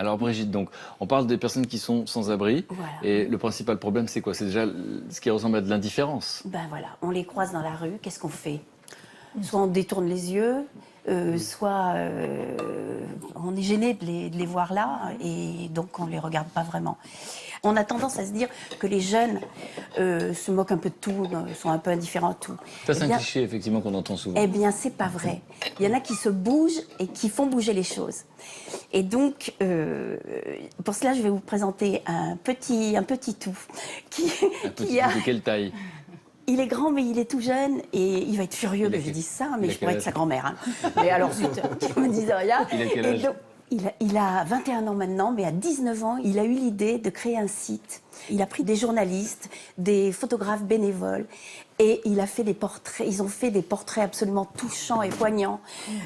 Alors Brigitte, donc, on parle des personnes qui sont sans abri. Voilà. Et le principal problème, c'est quoi? C'est déjà ce qui ressemble à de l'indifférence. Ben voilà, on les croise dans la rue, qu'est-ce qu'on fait? Soit on détourne les yeux, soit on est gêné de les voir là, et donc on ne les regarde pas vraiment. On a tendance à se dire que les jeunes se moquent un peu de tout, sont un peu indifférents à tout. Ça, c'est Eh un bien, cliché, effectivement, qu'on entend souvent. eh bien, c'est pas vrai. Il y en a qui se bougent et qui font bouger les choses. Et donc, pour cela, je vais vous présenter un petit tout qui, Un petit qui a... peu de quelle taille? Il est grand, mais il est tout jeune et il va être furieux Il a que je quel- dise ça, il mais a je quel pourrais âge être sa grand-mère. Hein. Mais alors, zut, qui me dise rien. Il a quel Et âge donc, il a 21 ans maintenant, mais à 19 ans, il a eu l'idée de créer un site. Il a pris des journalistes, des photographes bénévoles, et il a fait des portraits. Ils ont fait des portraits absolument touchants et poignants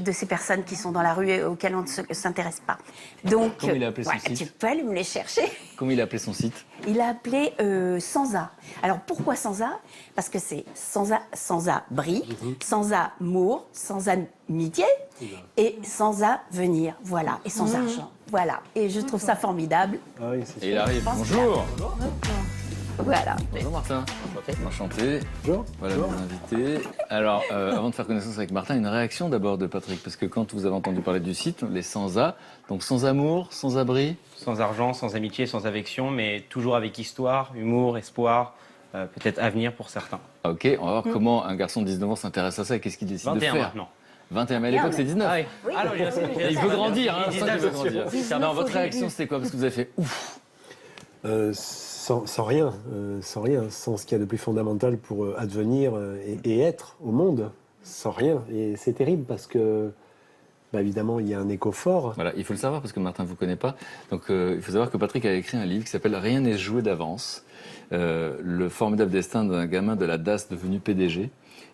de ces personnes qui sont dans la rue et auxquelles on ne s'intéresse pas. Donc, Comment il a appelé son site tu peux aller me les chercher. Comment il a appelé son site? Il a appelé Sans A. Alors pourquoi Sans A? Parce que c'est sans abri, sans amour, sans amitié et sans avenir. Voilà. Et sans argent. Voilà. Et je trouve ça formidable. Ah oui, c'est Et il arrive. pense Bonjour. Voilà. Bonjour Martin. Enchanté. Bonjour. Voilà nos invités. Alors, avant de faire connaissance avec Martin, une réaction d'abord de Patrick, parce que quand vous avez entendu parler du site, les sans A, donc sans amour, sans abri. Sans argent, sans amitié, sans affection, mais toujours avec histoire, humour, espoir, peut-être avenir pour certains. Ah, ok, on va voir comment un garçon de 19 ans s'intéresse à ça et qu'est-ce qu'il décide de 21 faire. maintenant. 21, mais à l'époque c'est 19. Ah oui. Oui. Ah non, Il veut grandir, hein, 19, ça, il veut bien sûr. grandir. 19 Non, au votre début. réaction c'était quoi? Parce que vous avez fait ouf. sans rien, sans ce qu'il y a de plus fondamental pour advenir et être au monde, sans rien. Et c'est terrible parce que, bah, évidemment, il y a un écho fort. Voilà, il faut le savoir parce que Martin ne vous connaît pas. Donc il faut savoir que Patrick a écrit un livre qui s'appelle Rien n'est joué d'avance. Le formidable destin d'un gamin de la DAS devenu PDG.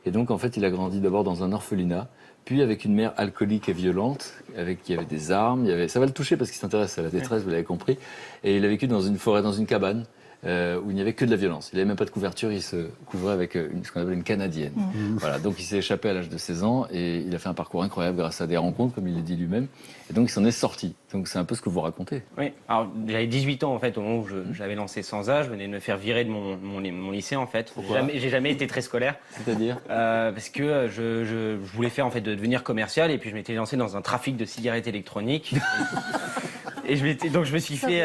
Et donc en fait il a grandi d'abord dans un orphelinat, puis avec une mère alcoolique et violente, avec qui il y avait des armes, ça va le toucher parce qu'il s'intéresse à la détresse, vous l'avez compris. Et il a vécu dans une forêt, dans une cabane, où il n'y avait que de la violence. Il n'avait même pas de couverture, il se couvrait avec ce qu'on appelle une canadienne. Voilà, donc il s'est échappé à l'âge de 16 ans et il a fait un parcours incroyable grâce à des rencontres, comme il le dit lui-même. Et donc il s'en est sorti. Donc c'est un peu ce que vous racontez. Oui, alors j'avais 18 ans en fait au moment où j'avais lancé Sans A, je venais de me faire virer de mon lycée en fait. Pourquoi J'ai jamais été très scolaire. C'est-à-dire Parce que je voulais faire en fait de devenir commercial et puis je m'étais lancé dans un trafic de cigarettes électroniques. Et donc je me suis fait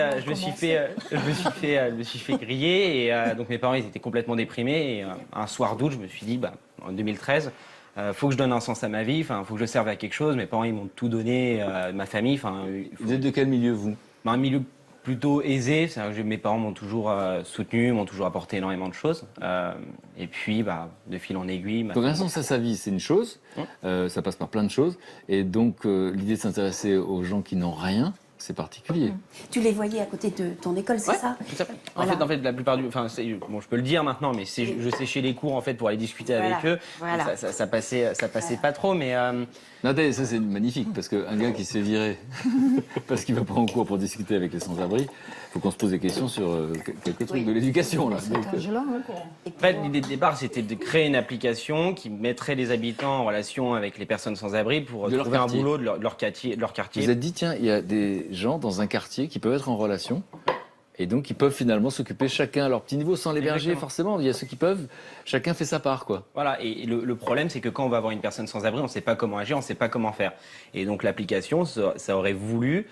griller et donc mes parents ils étaient complètement déprimés et un soir d'août je me suis dit en 2013 faut que je donne un sens à ma vie, faut que je serve à quelque chose. Mes parents ils m'ont tout donné, ma famille, Vous êtes de quel milieu vous? un milieu plutôt aisé, c'est-à-dire que mes parents m'ont toujours soutenu, m'ont toujours apporté énormément de choses. Et puis, de fil en aiguille... Donc un sens à sa vie, c'est une chose, ça passe par plein de choses, et donc l'idée de s'intéresser aux gens qui n'ont rien, c'est particulier. Tu les voyais à côté de ton école, c'est Ouais, ça? tout à fait. Voilà. En fait, la plupart du... Enfin, bon, je peux le dire maintenant, mais je séchais les cours, en fait, pour aller discuter Voilà, avec eux. voilà. Ça passait pas trop, mais... Non, attendez, ça c'est magnifique, parce qu'un gars qui se fait virer parce qu'il va pas en cours pour discuter avec les sans-abri, il faut qu'on se pose des questions sur quelques trucs de l'éducation, là. Donc, En fait, l'idée de départ, c'était de créer une application qui mettrait les habitants en relation avec les personnes sans abri pour De leur trouver un quartier. boulot de leur quartier. vous êtes dit, tiens, il y a des gens dans un quartier qui peuvent être en relation, et donc ils peuvent finalement s'occuper chacun à leur petit niveau, sans l'héberger Exactement. forcément. Il y a ceux qui peuvent, chacun fait sa part, quoi. Voilà, et le problème, c'est que quand on va avoir une personne sans abri, on ne sait pas comment agir, on ne sait pas comment faire. Et donc l'application, ça aurait voulu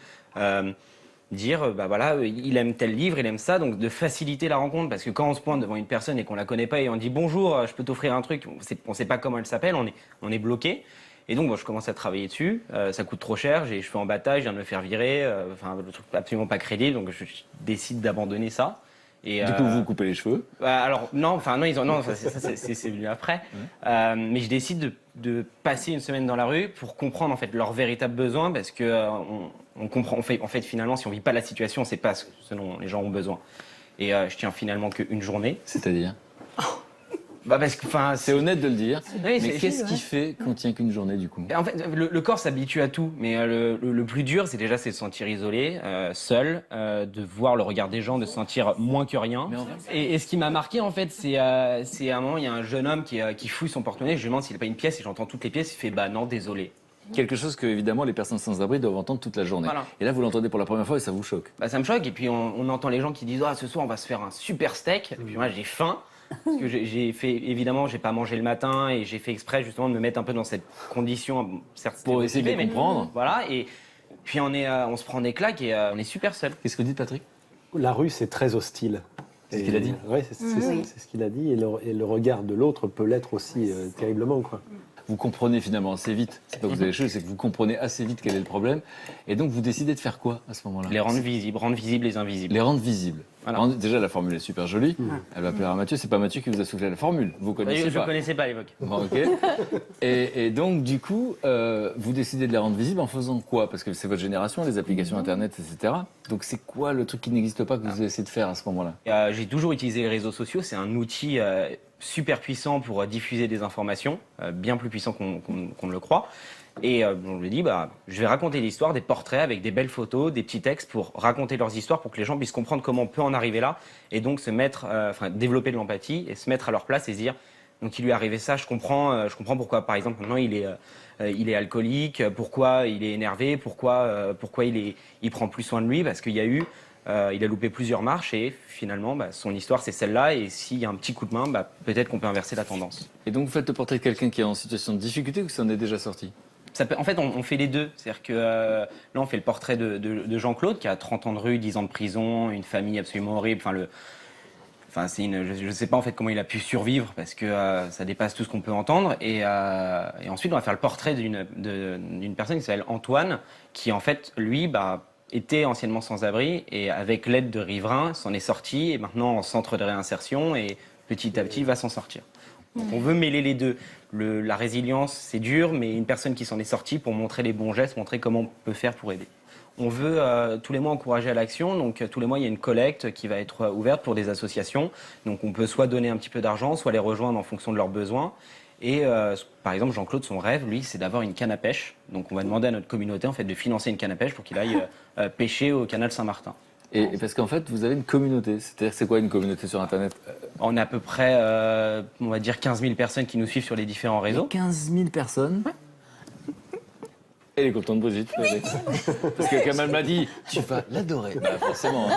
dire, il aime tel livre, il aime ça, donc de faciliter la rencontre, parce que quand on se pointe devant une personne et qu'on la connaît pas et on dit bonjour, je peux t'offrir un truc, on ne sait pas comment elle s'appelle, on est bloqué. Et donc, je commence à travailler dessus. Ça coûte trop cher. J'ai les cheveux en bataille, je viens de me faire virer. Le truc absolument pas crédible. Donc, je décide d'abandonner ça. Et, Du coup, vous vous coupez les cheveux. non, c'est venu après. Mais je décide de passer une semaine dans la rue pour comprendre en fait leurs véritables besoins, parce que on comprend. En fait, finalement, si on vit pas la situation, on sait pas ce dont les gens ont besoin. Et je tiens finalement qu'une journée. C'est-à-dire Parce que, C'est honnête de le dire, Oui, mais c'est- qu'est-ce qui fait qu'on tient qu'une journée, du coup? En fait, le corps s'habitue à tout, mais le plus dur, c'est de se sentir isolé, seul, de voir le regard des gens, de se sentir moins que rien. Mais en fait- Et ce qui m'a marqué, en fait, c'est à un moment, il y a un jeune homme qui fouille son porte-monnaie, je lui demande s'il n'a pas une pièce, et j'entends toutes les pièces, il fait « bah non, désolé ». Quelque chose que, évidemment, les personnes sans-abri doivent entendre toute la journée. Voilà. Et là, vous l'entendez pour la première fois et ça vous choque. Bah, ça me choque. Et puis, on entend les gens qui disent « Ah, ce soir, on va se faire un super steak. » Et puis moi, j'ai faim. Parce que évidemment, j'ai pas mangé le matin et j'ai fait exprès, justement, de me mettre un peu dans cette condition, certes Pour essayer de les comprendre. Voilà. Et puis, on se prend des claques et on est super seul. Qu'est-ce que vous dites, Patrick? La rue, c'est très hostile. C'est ce qu'il a dit. Oui, c'est ce qu'il a dit. Et le regard de l'autre peut l'être aussi terriblement, quoi. Vous comprenez finalement assez vite. C'est pas que vous avez chaud, c'est que vous comprenez assez vite quel est le problème. Et donc, vous décidez de faire quoi à ce moment-là? Les rendre visibles les invisibles. Les rendre visibles. Voilà. Déjà, la formule est super jolie. Elle va plaire à Mathieu. C'est pas Mathieu qui vous a soufflé la formule. Vous connaissez Je pas. ne connaissais pas à l'époque. Bon, ok. Et donc, du coup, vous décidez de les rendre visibles en faisant quoi? Parce que c'est votre génération, les applications Internet, etc. Donc, c'est quoi le truc qui n'existe pas que vous essayez de faire à ce moment-là? J'ai toujours utilisé les réseaux sociaux. C'est un outil super puissant pour diffuser des informations, bien plus puissant qu'on ne le croit. Et on lui dit, je vais raconter l'histoire, des portraits avec des belles photos, des petits textes pour raconter leurs histoires, pour que les gens puissent comprendre comment on peut en arriver là, et donc se mettre, développer de l'empathie et se mettre à leur place et se dire, donc il lui est arrivé ça, je comprends pourquoi, par exemple, maintenant il est alcoolique, pourquoi il est énervé, pourquoi il prend plus soin de lui, parce qu'il y a eu il a loupé plusieurs marches et finalement, son histoire, c'est celle-là. Et s'il y a un petit coup de main, peut-être qu'on peut inverser la tendance. Et donc, vous faites le portrait de quelqu'un qui est en situation de difficulté ou que ça en est déjà sorti? En fait, on fait les deux. C'est-à-dire que là, on fait le portrait de Jean-Claude, qui a 30 ans de rue, 10 ans de prison, une famille absolument horrible. Je ne sais pas en fait comment il a pu survivre parce que ça dépasse tout ce qu'on peut entendre. Et ensuite, on va faire le portrait d'une personne qui s'appelle Antoine, qui en fait, lui, était anciennement sans-abri et avec l'aide de riverains s'en est sorti et maintenant en centre de réinsertion et petit à petit va s'en sortir. Donc on veut mêler les deux. La résilience, c'est dur, mais une personne qui s'en est sortie pour montrer les bons gestes, montrer comment on peut faire pour aider. On veut tous les mois encourager à l'action, donc tous les mois il y a une collecte qui va être ouverte pour des associations. Donc on peut soit donner un petit peu d'argent, soit les rejoindre en fonction de leurs besoins. Et par exemple, Jean-Claude, son rêve, lui, c'est d'avoir une canne à pêche. Donc on va demander à notre communauté en fait, de financer une canne à pêche pour qu'il aille pêcher au canal Saint-Martin. Et parce qu'en fait, vous avez une communauté. C'est-à-dire, c'est quoi une communauté sur Internet? On a à peu près, on va dire, 15 000 personnes qui nous suivent sur les différents réseaux. 15 000 personnes? Elle est contente, Brigitte. Parce que Kamal m'a dit, tu vas l'adorer. Forcément.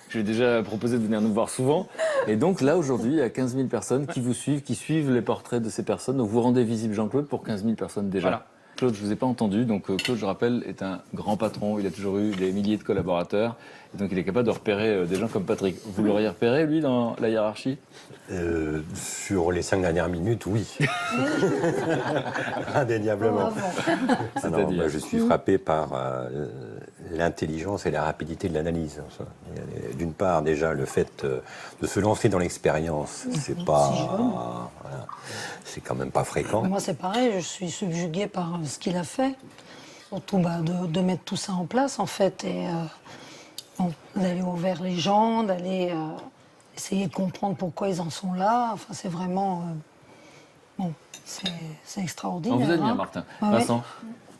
Je lui ai déjà proposé de venir nous voir souvent. Et donc là, aujourd'hui, il y a 15 000 personnes qui vous suivent, qui suivent les portraits de ces personnes. Donc vous rendez visible Jean-Claude pour 15 000 personnes déjà. Voilà. Claude, je ne vous ai pas entendu. Donc Claude, je rappelle, est un grand patron. Il a toujours eu des milliers de collaborateurs. Et donc il est capable de repérer des gens comme Patrick. Vous l'auriez repéré, lui, dans la hiérarchie? Sur les 5 dernières minutes, oui. Indéniablement. Je suis frappé par l'intelligence et la rapidité de l'analyse. D'une part, déjà, le fait de se lancer dans l'expérience, c'est pas... Voilà, c'est quand même pas fréquent. Moi, c'est pareil, je suis subjuguée par ce qu'il a fait. Surtout de mettre tout ça en place, en fait, et d'aller vers les gens, d'aller essayer de comprendre pourquoi ils en sont là. Enfin, c'est vraiment... c'est extraordinaire. On vous aime bien, Martin. Ah, Vincent?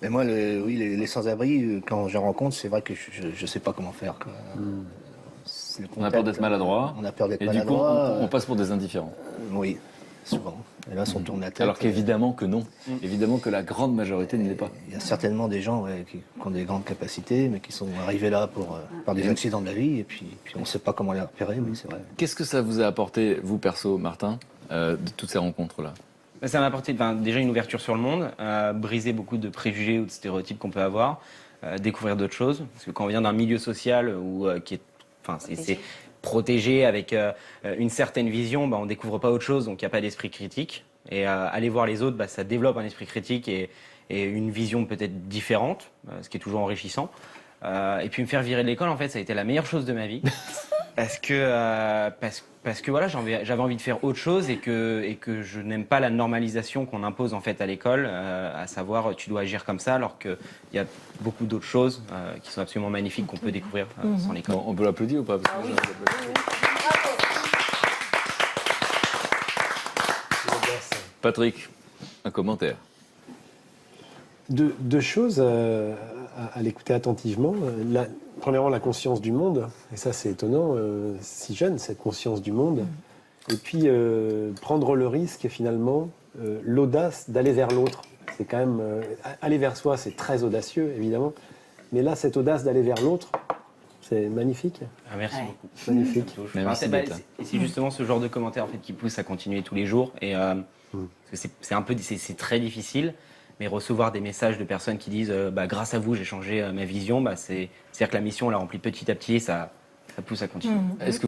Mais moi, les sans-abri, quand je rencontre, c'est vrai que je ne sais pas comment faire. On a peur d'être maladroit. On a peur d'être et du coup, maladroit. on passe pour des indifférents. Oui, souvent. Et là, on tourne la tête. Alors qu'évidemment que non. Évidemment que la grande majorité ne l'est pas. Il y a certainement des gens qui ont des grandes capacités, mais qui sont arrivés là par des accidents de la vie, et puis on ne sait pas comment les repérer, oui, c'est vrai. Qu'est-ce que ça vous a apporté, vous perso, Martin, de toutes ces rencontres-là? Ça m'a apporté déjà une ouverture sur le monde, briser beaucoup de préjugés ou de stéréotypes qu'on peut avoir, découvrir d'autres choses. Parce que quand on vient d'un milieu social qui est, c'est protégé avec une certaine vision, on ne découvre pas autre chose, donc il n'y a pas d'esprit critique. Et aller voir les autres, ça développe un esprit critique et une vision peut-être différente, ce qui est toujours enrichissant. Et puis me faire virer de l'école, en fait, ça a été la meilleure chose de ma vie. Parce que voilà, j'avais envie de faire autre chose et que je n'aime pas la normalisation qu'on impose en fait à l'école, à savoir tu dois agir comme ça, alors qu'il y a beaucoup d'autres choses qui sont absolument magnifiques qu'on peut découvrir sans l'école. On peut l'applaudir ou pas? Patrick, un commentaire. Deux choses à l'écouter attentivement. Premièrement, la conscience du monde, et ça c'est étonnant, si jeune, cette conscience du monde. Et puis prendre le risque, finalement, l'audace d'aller vers l'autre. C'est quand même aller vers soi, c'est très audacieux évidemment, mais là cette audace d'aller vers l'autre, c'est magnifique. Ah, merci Ouais. beaucoup. Magnifique. Mais merci Enfin, d'être là. c'est justement ce genre de commentaires en fait, qui pousse à continuer tous les jours. Et, parce que c'est très difficile, mais recevoir des messages de personnes qui disent grâce à vous, j'ai changé ma vision, c'est-à-dire que la mission, on la remplit petit à petit et ça pousse à continuer. Est-ce que